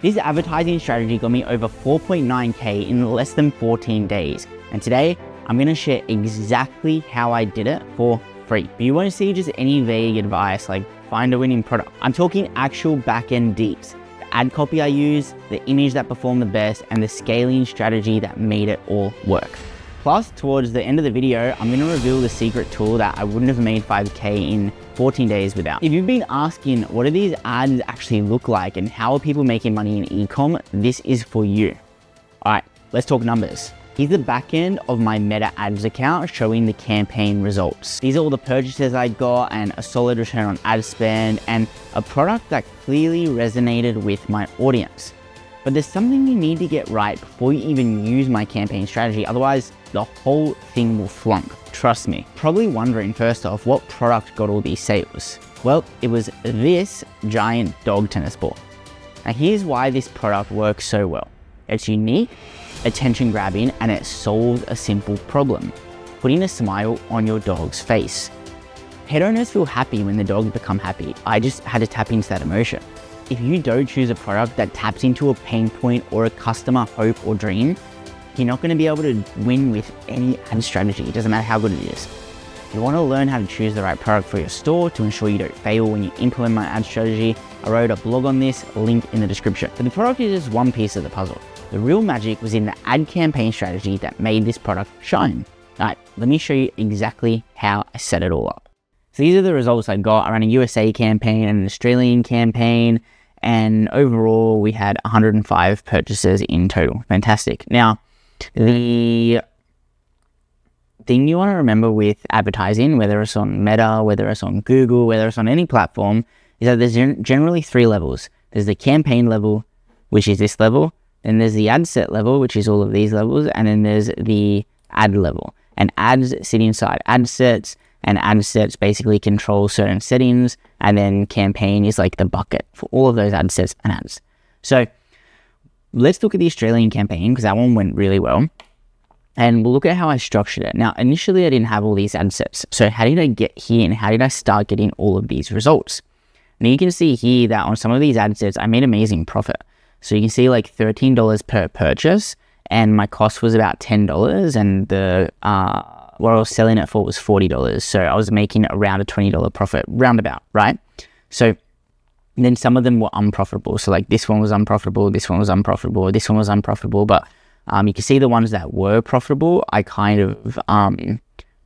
This advertising strategy got me over 4.9K in less than 14 days. And today, I'm going to share exactly how I did it for free. But you won't see just any vague advice like find a winning product. I'm talking actual back-end deeps. The ad copy I used, the image that performed the best, and the scaling strategy that made it all work. Plus, towards the end of the video, I'm going to reveal the secret tool that I wouldn't have made 5K in 14 days without. If you've been asking, what do these ads actually look like and how are people making money in e-com, this is for you. All right, let's talk numbers. Here's the back end of my Meta Ads account showing the campaign results. These are all the purchases I got and a solid return on ad spend and a product that clearly resonated with my audience. But there's something you need to get right before you even use my campaign strategy, otherwise the whole thing will flunk. Trust me. Probably wondering first off, what product got all these sales? Well, it was this giant dog tennis ball. Now here's why this product works so well. It's unique, attention grabbing, and it solves a simple problem, putting a smile on your dog's face. Pet owners feel happy when the dogs become happy. I just had to tap into that emotion. If you don't choose a product that taps into a pain point or a customer hope or dream, you're not going to be able to win with any ad strategy. It doesn't matter how good it is. If you want to learn how to choose the right product for your store to ensure you don't fail when you implement my ad strategy, I wrote a blog on this, link in the description. But the product is just one piece of the puzzle. The real magic was in the ad campaign strategy that made this product shine. All right, let me show you exactly how I set it all up. So these are the results I got. I ran a USA campaign and an Australian campaign, and overall we had 105 purchases in total. Fantastic. Now, the thing you want to remember with advertising, whether it's on Meta, whether it's on Google, whether it's on any platform, is that there's generally three levels. There's the campaign level, which is this level. Then there's the ad set level, which is all of these levels. And then there's the ad level. And ads sit inside ad sets. And ad sets basically control certain settings. And then campaign is like the bucket for all of those ad sets and ads. So let's look at the Australian campaign because that one went really well. And we'll look at how I structured it. Now, initially I didn't have all these ad sets. So how did I get here and how did I start getting all of these results? Now you can see here that on some of these ad sets, I made amazing profit. So you can see like $13 per purchase and my cost was about $10 and the what I was selling it for was $40. So I was making around a $20 profit roundabout, right? So then some of them were unprofitable. So like this one was unprofitable, this one was unprofitable, this one was unprofitable. But you can see the ones that were profitable, I kind of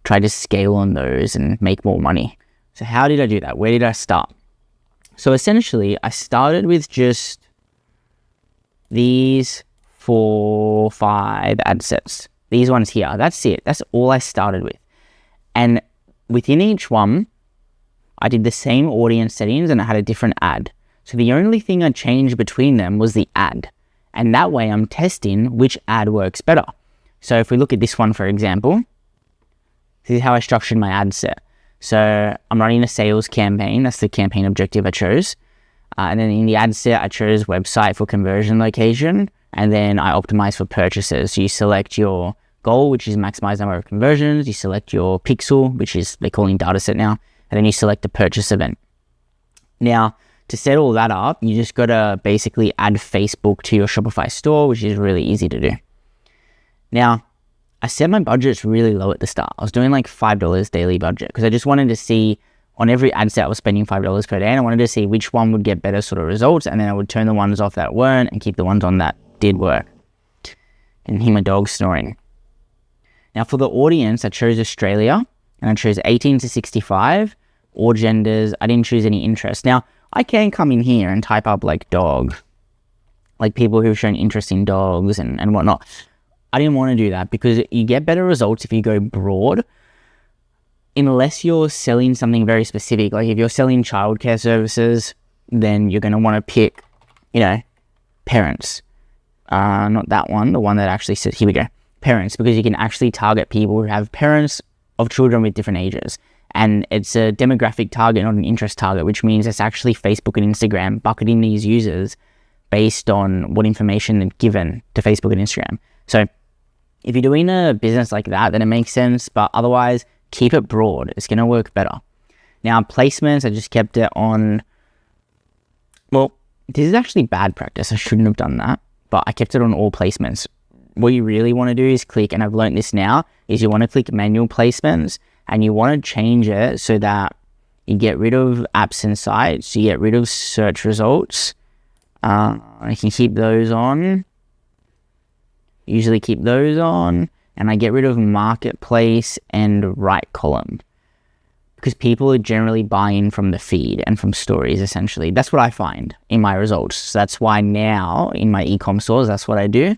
tried to scale on those and make more money. So how did I do that? Where did I start? So essentially I started with just these 4, 5 ad sets. These ones here, that's it. That's all I started with. And within each one, I did the same audience settings and I had a different ad. So the only thing I changed between them was the ad. And that way I'm testing which ad works better. So if we look at this one, for example, this is how I structured my ad set. So I'm running a sales campaign. That's the campaign objective I chose. And then in the ad set, I chose website for conversion location. And then I optimize for purchases. So you select your goal, which is maximize number of conversions. You select your pixel, which is they're calling data set now. And then you select the purchase event. Now, to set all that up, you just got to basically add Facebook to your Shopify store, which is really easy to do. Now, I set my budgets really low at the start. I was doing like $5 daily budget because I just wanted to see on every ad set I was spending $5 per day, and I wanted to see which one would get better sort of results, and then I would turn the ones off that weren't and keep the ones on that did work. And hear my dog snoring. Now for the audience, I chose Australia, and I chose 18 to 65, all genders. I didn't choose any interest. Now, I can come in here and type up like dog, like people who've shown interest in dogs and whatnot. I didn't want to do that because you get better results if you go broad, unless you're selling something very specific. Like if you're selling childcare services, then you're going to want to pick, parents. Not that one, the one that actually says, here we go, parents, because you can actually target people who have parents of children with different ages. And it's a demographic target, not an interest target, which means it's actually Facebook and Instagram bucketing these users based on what information they've given to Facebook and Instagram. So if you're doing a business like that, then it makes sense. But otherwise, keep it broad. It's going to work better. Now, placements, I just kept it on, well, this is actually bad practice. I shouldn't have done that, but I kept it on all placements. What you really want to do is click, and I've learned this now, is you want to click manual placements, and you want to change it so that you get rid of apps and sites, you get rid of search results. I can keep those on. Usually keep those on, and I get rid of marketplace and right column, because people are generally buying from the feed and from stories, essentially. That's what I find in my results. So that's why now in my e-com stores, that's what I do.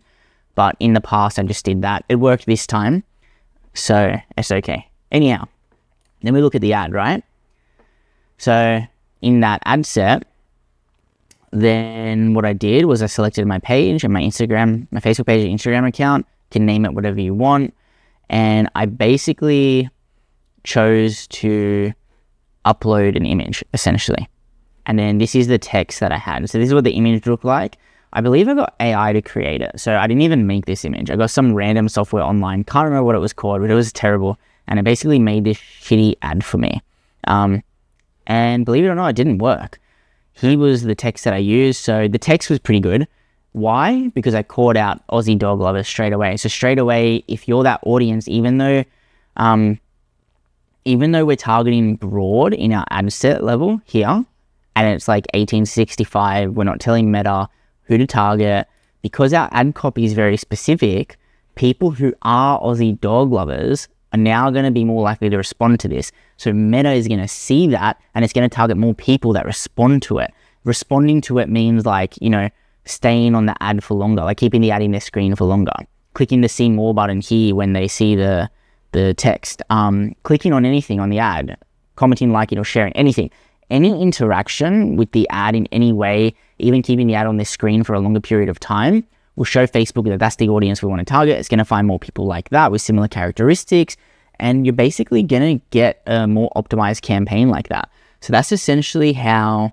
But in the past, I just did that. It worked this time, so it's okay. Anyhow, then we look at the ad, right? So in that ad set, then what I did was I selected my page and my Instagram, my Facebook page and Instagram account. You can name it whatever you want. And I basically chose to upload an image, essentially. And then this is the text that I had. So this is what the image looked like. I believe I got AI to create it. So I didn't even make this image. I got some random software online. Can't remember what it was called, but it was terrible. And it basically made this shitty ad for me. And believe it or not, it didn't work. Here was the text that I used. So the text was pretty good. Why? Because I called out Aussie dog lovers straight away. So straight away, if you're that audience, even though we're targeting broad in our ad set level here, and it's like 1865, we're not telling Meta who to target, because our ad copy is very specific, people who are Aussie dog lovers are now going to be more likely to respond to this. So Meta is going to see that, and it's going to target more people that respond to it. Responding to it means like, staying on the ad for longer, like keeping the ad in their screen for longer, clicking the see more button here when they see the text, clicking on anything on the ad, commenting, liking, or sharing, anything. Any interaction with the ad in any way, even keeping the ad on their screen for a longer period of time, will show Facebook that that's the audience we want to target. It's going to find more people like that with similar characteristics, and you're basically going to get a more optimized campaign like that. So that's essentially how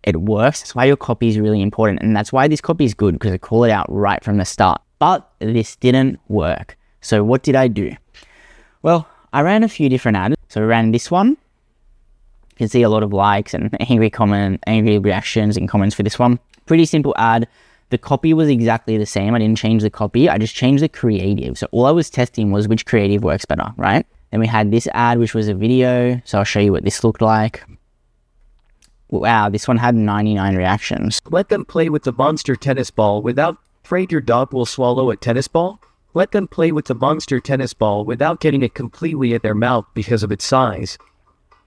it works. That's why your copy is really important, and that's why this copy is good, because I call it out right from the start. But this didn't work. So what did I do? Well, I ran a few different ads. So I ran this one. You can see a lot of likes and angry reactions and comments for this one. Pretty simple ad. The copy was exactly the same. I didn't change the copy. I just changed the creative. So all I was testing was which creative works better, right? Then we had this ad, which was a video. So I'll show you what this looked like. Wow, this one had 99 reactions. Let them play with the monster tennis ball without afraid your dog will swallow a tennis ball. Let them play with the monster tennis ball without getting it completely in their mouth because of its size.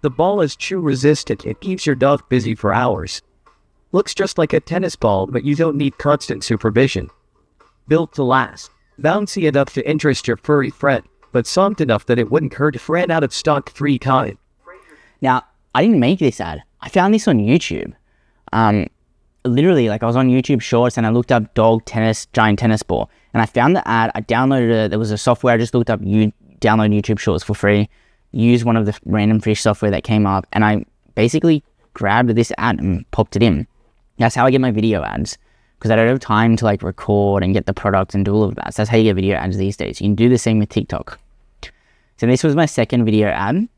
The ball is chew resistant. It keeps your dog busy for hours. Looks just like a tennis ball, but you don't need constant supervision. Built to last. Bouncy enough to interest your furry friend, but soft enough that it wouldn't hurt if ran out of stock 3 times. Now, I didn't make this ad. I found this on YouTube. Literally, like I was on YouTube Shorts and I looked up dog tennis, giant tennis ball. And I found the ad, I downloaded it. There was a software, I just looked up, download YouTube Shorts for free. Use one of the random fish software that came up, and I basically grabbed this ad and popped it in. That's how I get my video ads, because I don't have time to like record and get the product and do all of that. So that's how you get video ads these days. You can do the same with TikTok. So this was my second video ad.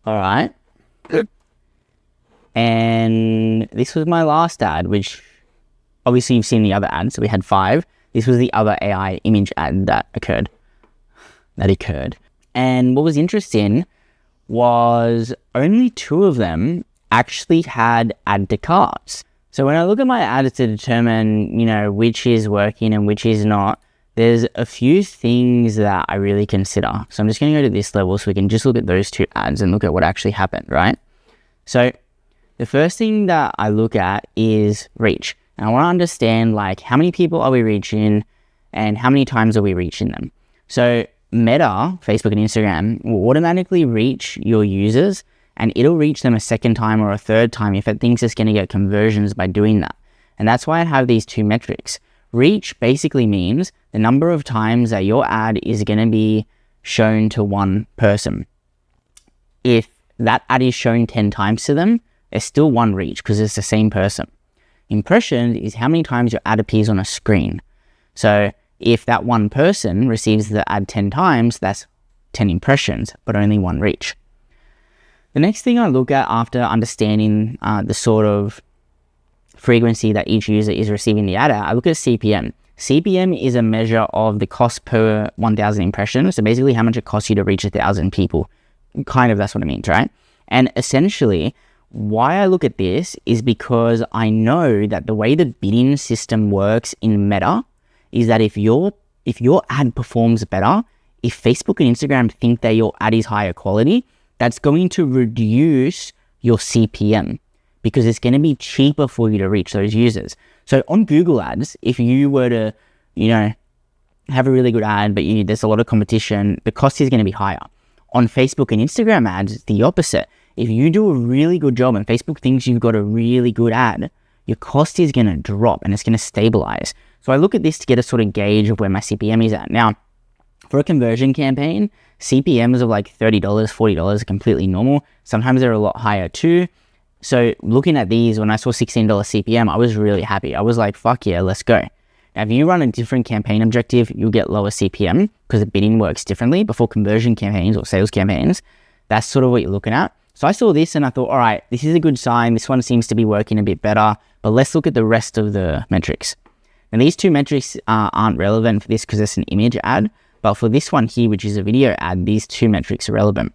All right. And this was my last ad, which obviously you've seen the other ads. So we had 5. This was the other AI image ad that occurred. And what was interesting was only 2 of them actually had add to carts. So when I look at my ads to determine, which is working and which is not, there's a few things that I really consider. So I'm just going to go to this level so we can just look at those 2 ads and look at what actually happened, right? So the first thing that I look at is reach. And I want to understand how many people are we reaching and how many times are we reaching them. So Meta, Facebook and Instagram, will automatically reach your users and it'll reach them a second time or a third time if it thinks it's going to get conversions by doing that. And that's why I have these two metrics. Reach basically means the number of times that your ad is going to be shown to one person. If that ad is shown 10 times to them, it's still one reach because it's the same person. Impressions is how many times your ad appears on a screen. So if that one person receives the ad 10 times, that's 10 impressions, but only one reach. The next thing I look at after understanding the sort of frequency that each user is receiving the ad at, I look at CPM. CPM is a measure of the cost per 1,000 impressions. So basically how much it costs you to reach 1,000 people. Kind of, that's what it means, right? And essentially, why I look at this is because I know that the way the bidding system works in Meta is that if your ad performs better, if Facebook and Instagram think that your ad is higher quality, that's going to reduce your CPM because it's going to be cheaper for you to reach those users. So on Google Ads, if you were to, have a really good ad, but there's a lot of competition, the cost is going to be higher. On Facebook and Instagram ads, it's the opposite. If you do a really good job and Facebook thinks you've got a really good ad, your cost is going to drop and it's going to stabilize. So I look at this to get a sort of gauge of where my CPM is at. Now, for a conversion campaign, CPMs of like $30, $40 are completely normal. Sometimes they're a lot higher too. So looking at these, when I saw $16 CPM, I was really happy. I was like, fuck yeah, let's go. Now, if you run a different campaign objective, you'll get lower CPM because the bidding works differently. But for conversion campaigns or sales campaigns, that's sort of what you're looking at. So I saw this and I thought, all right, this is a good sign. This one seems to be working a bit better, but let's look at the rest of the metrics. And these two metrics aren't relevant for this because it's an image ad, but for this one here, which is a video ad, these two metrics are relevant.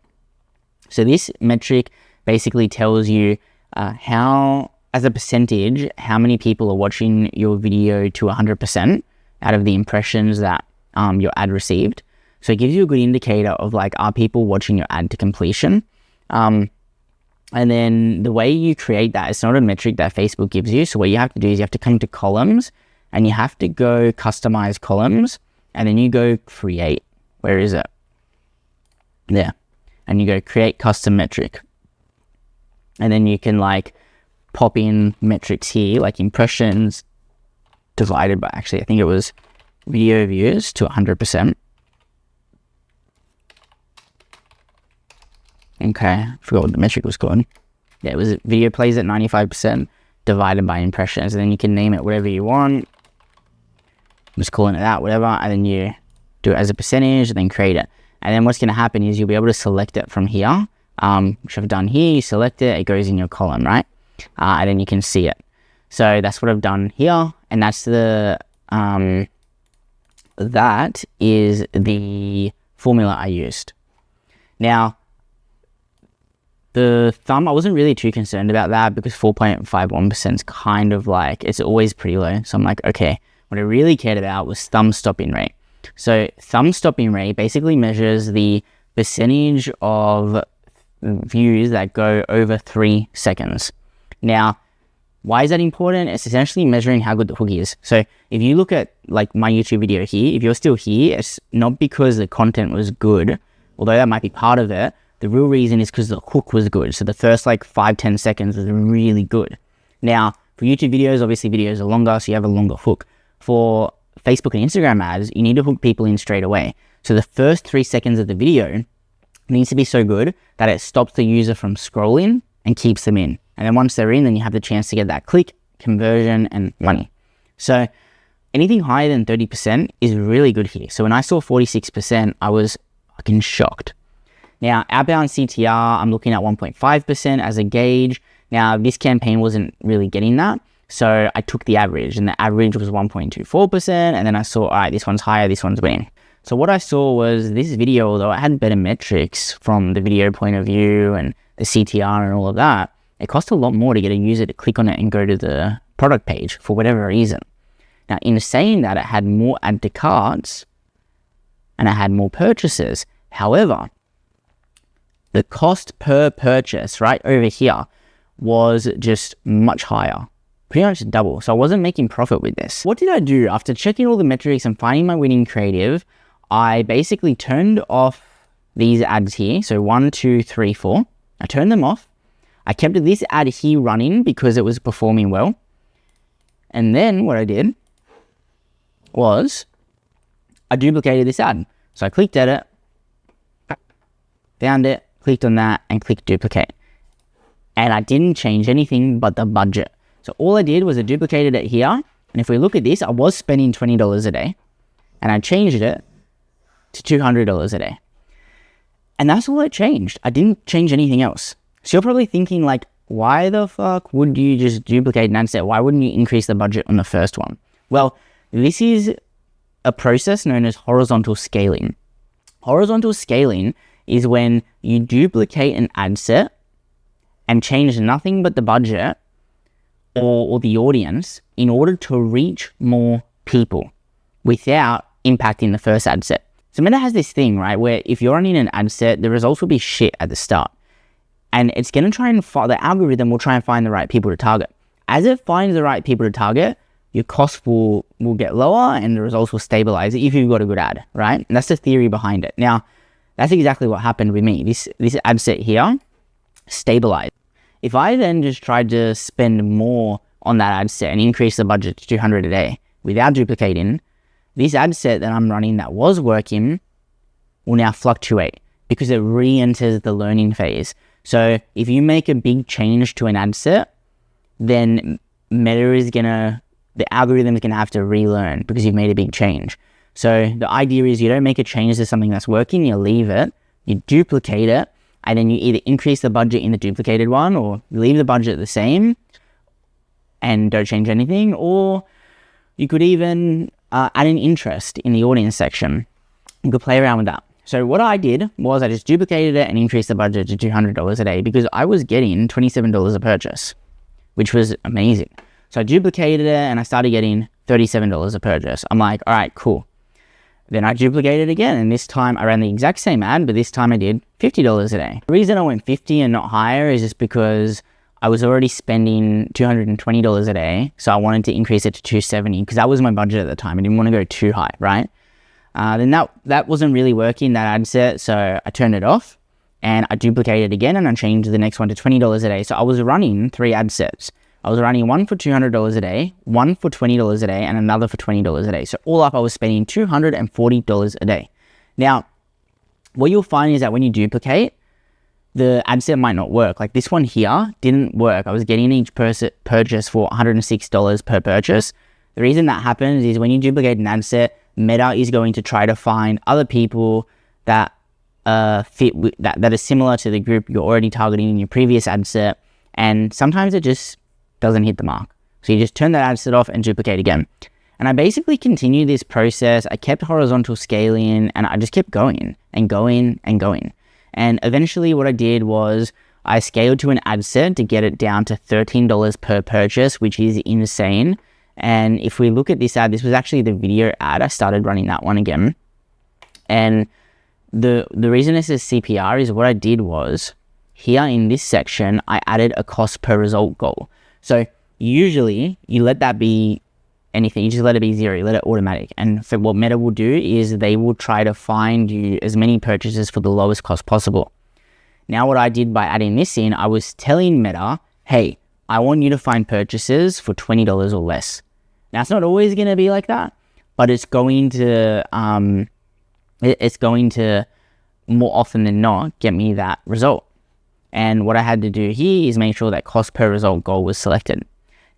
So this metric basically tells you how, as a percentage, how many people are watching your video to 100% out of the impressions that your ad received. So it gives you a good indicator of like, are people watching your ad to completion? And then the way you create that, it's not a metric that Facebook gives you. So what you have to do is you have to come to columns and you have to go customize columns and then you go create. Where is it? There. And you go create custom metric. And then you can like pop in metrics here, like impressions divided by, actually, I think it was video views to 100%. Okay, I forgot what the metric was called. Yeah, it was video plays at 95% divided by impressions. And then you can name it whatever you want. I'm just calling it that, whatever. And then you do it as a percentage and then create it. And then what's going to happen is you'll be able to select it from here, which I've done here. You select it, it goes in your column, right? And then you can see it. So that's what I've done here. And that's the, that is the formula I used. Now, the thumb, I wasn't really too concerned about that because 4.51% is kind of like, it's always pretty low. So I'm like, okay, what I really cared about was thumb stopping rate. So thumb stopping rate basically measures the percentage of views that go over 3 seconds. Now, why is that important? It's essentially measuring how good the hook is. So if you look at like my YouTube video here, if you're still here, it's not because the content was good, although that might be part of it. The real reason is because the hook was good. So the first like 5-10 seconds was really good. Now, for YouTube videos, obviously videos are longer, so you have a longer hook. For Facebook and Instagram ads, you need to hook people in straight away. So the first 3 seconds of the video needs to be so good that it stops the user from scrolling and keeps them in. And then once they're in, then you have the chance to get that click, conversion, and money. So anything higher than 30% is really good here. So when I saw 46%, I was fucking shocked. Now, outbound CTR, I'm looking at 1.5% as a gauge. Now, this campaign wasn't really getting that. So I took the average, and the average was 1.24%. And then I saw, all right, this one's higher, this one's winning. So what I saw was this video, although it had better metrics from the video point of view and the CTR and all of that, it cost a lot more to get a user to click on it and go to the product page for whatever reason. Now, in saying that, it had more add to carts and it had more purchases. However, the cost per purchase right over here was just much higher, pretty much double. So I wasn't making profit with this. What did I do? After checking all the metrics and finding my winning creative, I basically turned off these ads here. So 1, 2, 3, 4. I turned them off. I kept this ad here running because it was performing well. And then what I did was I duplicated this ad. So I clicked edit, found it, clicked on that, and clicked duplicate. And I didn't change anything but the budget. So all I did was I duplicated it here. And if we look at this, I was spending $20 a day. And I changed it to $200 a day. And that's all it changed. I didn't change anything else. So you're probably thinking like, why the fuck would you just duplicate an ad set? Why wouldn't you increase the budget on the first one? Well, this is a process known as horizontal scaling. Horizontal scaling is when you duplicate an ad set and change nothing but the budget or the audience in order to reach more people without impacting the first ad set. So Meta has this thing, right, where if you're running an ad set, the results will be shit at the start. And it's going to try and the algorithm will try and find the right people to target. As it finds the right people to target, your costs will get lower and the results will stabilize if you've got a good ad, right? And that's the theory behind it. Now, that's exactly what happened with me. This ad set here stabilized. If I then just tried to spend more on that ad set and increase the budget to $200 a day without duplicating, this ad set that I'm running that was working will now fluctuate because it re-enters the learning phase. So if you make a big change to an ad set, then the algorithm is going to have to relearn because you've made a big change. So the idea is you don't make a change to something that's working, you leave it, you duplicate it, and then you either increase the budget in the duplicated one or leave the budget the same and don't change anything, or you could even add an interest in the audience section. You could play around with that. So what I did was I just duplicated it and increased the budget to $200 a day because I was getting $27 a purchase, which was amazing. So I duplicated it and I started getting $37 a purchase. I'm like, all right, cool. Then I duplicated it again, and this time I ran the exact same ad, but this time I did $50 a day. The reason I went 50 and not higher is just because I was already spending $220 a day, so I wanted to increase it to $270 because that was my budget at the time. I didn't want to go too high, right? Then that wasn't really working, that ad set, so I turned it off and I duplicated it again and I changed the next one to $20 a day. So I was running 3 ad sets. I was running one for $200 a day, one for $20 a day, and another for $20 a day. So all up, I was spending $240 a day. Now, what you'll find is that when you duplicate, the ad set might not work. Like this one here didn't work. I was getting each purchase for $106 per purchase. The reason that happens is when you duplicate an ad set, Meta is going to try to find other people that fit that are similar to the group you're already targeting in your previous ad set, and sometimes it just doesn't hit the mark. So you just turn that ad set off and duplicate again. And I basically continued this process. I kept horizontal scaling and I just kept going and going and going. And eventually what I did was I scaled to an ad set to get it down to $13 per purchase, which is insane. And if we look at this ad, this was actually the video ad. I started running that one again. And the reason this is CPR is what I did was here in this section, I added a cost per result goal. So usually you let that be anything, you just let it be 0, you let it automatic. And for what Meta will do is they will try to find you as many purchases for the lowest cost possible. Now what I did by adding this in, I was telling Meta, hey, I want you to find purchases for $20 or less. Now it's not always going to be like that, but it's going to more often than not get me that result. And what I had to do here is make sure that cost per result goal was selected.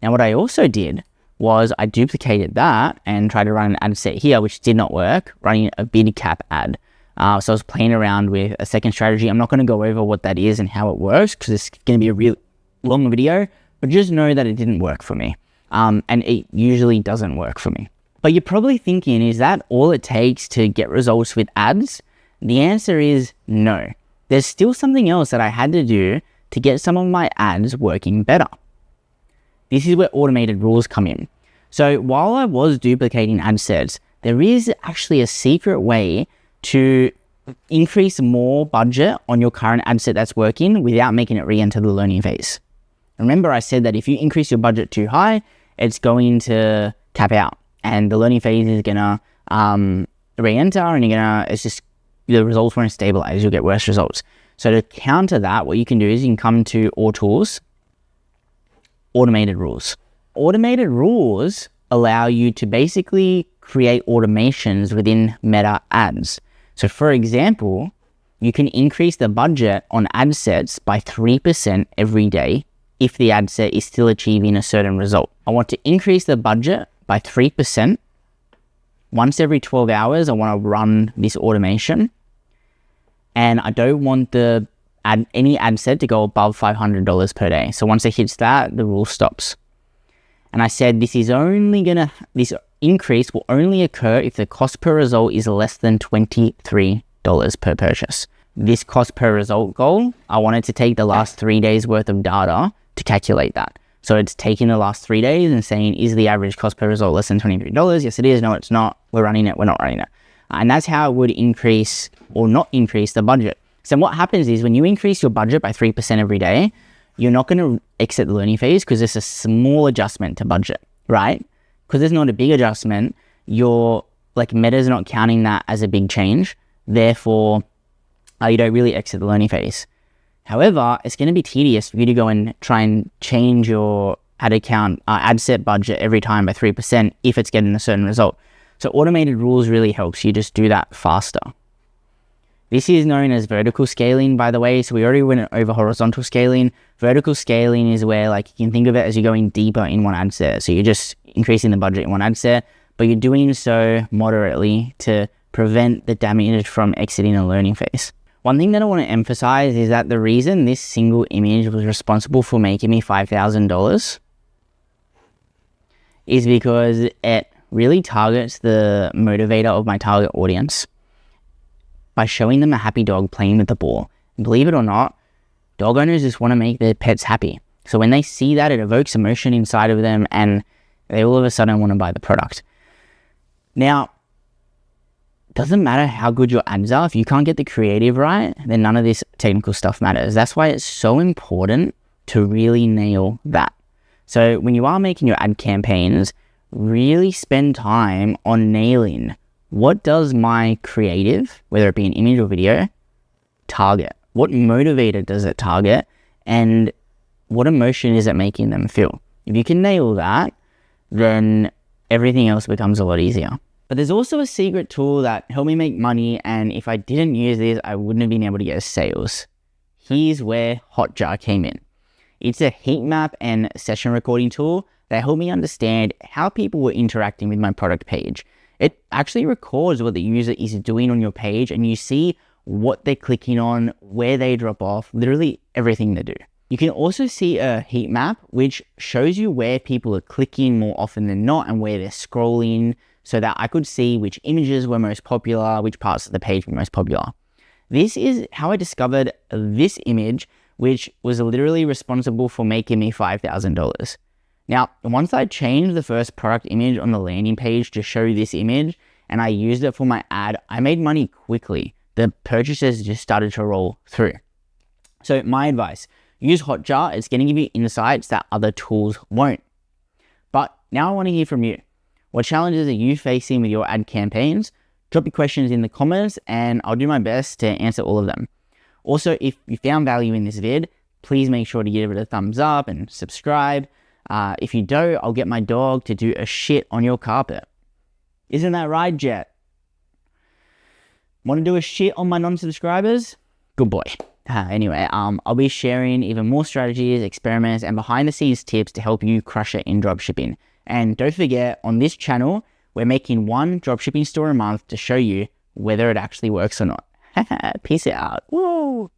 Now what I also did was I duplicated that and tried to run an ad set here, which did not work, running a bid cap ad. So I was playing around with a second strategy. I'm not going to go over what that is and how it works because it's going to be a real long video, but just know that it didn't work for me. And it usually doesn't work for me. But you're probably thinking, is that all it takes to get results with ads? The answer is no. There's still something else that I had to do to get some of my ads working better. This is where automated rules come in. So while I was duplicating ad sets, there is actually a secret way to increase more budget on your current ad set that's working without making it re-enter the learning phase. Remember, I said that if you increase your budget too high, it's going to cap out and the learning phase is gonna re-enter and the results won't stabilize, you'll get worse results. So to counter that, what you can do is you can come to All Tools, Automated Rules. Automated rules allow you to basically create automations within Meta ads. So for example, you can increase the budget on ad sets by 3% every day if the ad set is still achieving a certain result. I want to increase the budget by 3%. Once every 12 hours, I want to run this automation. And I don't want any ad set to go above $500 per day. So once it hits that, the rule stops. And I said this increase will only occur if the cost per result is less than $23 per purchase. This cost per result goal, I wanted to take the last 3 days worth of data to calculate that. So it's taking the last 3 days and saying, is the average cost per result less than $23? Yes, it is. No, it's not. We're running it. We're not running it. And that's how it would increase or not increase the budget. So what happens is when you increase your budget by 3% every day, you're not going to exit the learning phase because it's a small adjustment to budget, right? Because there's not a big adjustment. Meta's not counting that as a big change. Therefore, you don't really exit the learning phase. However, it's going to be tedious for you to go and try and change your ad set budget every time by 3% if it's getting a certain result. So automated rules really helps you just do that faster. This is known as vertical scaling, by the way. So we already went over horizontal scaling. Vertical scaling is where you can think of it as you're going deeper in one ad set. So you're just increasing the budget in one ad set, but you're doing so moderately to prevent the damage from exiting a learning phase. One thing that I want to emphasize is that the reason this single image was responsible for making me $5,000 is because it really targets the motivator of my target audience by showing them a happy dog playing with the ball. And believe it or not, dog owners just want to make their pets happy. So when they see that, it evokes emotion inside of them and they all of a sudden want to buy the product. Now, doesn't matter how good your ads are. If you can't get the creative right, then none of this technical stuff matters. That's why it's so important to really nail that. So when you are making your ad campaigns, really spend time on nailing what does my creative, whether it be an image or video, target? What motivator does it target? And what emotion is it making them feel? If you can nail that, then everything else becomes a lot easier. But there's also a secret tool that helped me make money, and if I didn't use this, I wouldn't have been able to get sales. Here's where Hotjar came in. It's a heat map and session recording tool that helped me understand how people were interacting with my product page. It actually records what the user is doing on your page, and you see what they're clicking on, where they drop off, literally everything they do. You can also see a heat map, which shows you where people are clicking more often than not and where they're scrolling, so that I could see which images were most popular, which parts of the page were most popular. This is how I discovered this image, which was literally responsible for making me $5,000. Now, once I changed the first product image on the landing page to show this image, and I used it for my ad, I made money quickly. The purchases just started to roll through. So my advice, use Hotjar. It's going to give you insights that other tools won't. But now I want to hear from you. What challenges are you facing with your ad campaigns? Drop your questions in the comments and I'll do my best to answer all of them. Also, if you found value in this vid, please make sure to give it a thumbs up and subscribe. If you don't, I'll get my dog to do a shit on your carpet. Isn't that right, Jet? Want to do a shit on my non-subscribers? Good boy. Anyway, I'll be sharing even more strategies, experiments, and behind-the-scenes tips to help you crush it in dropshipping. And don't forget, on this channel, we're making one dropshipping store a month to show you whether it actually works or not. Peace out. Woo!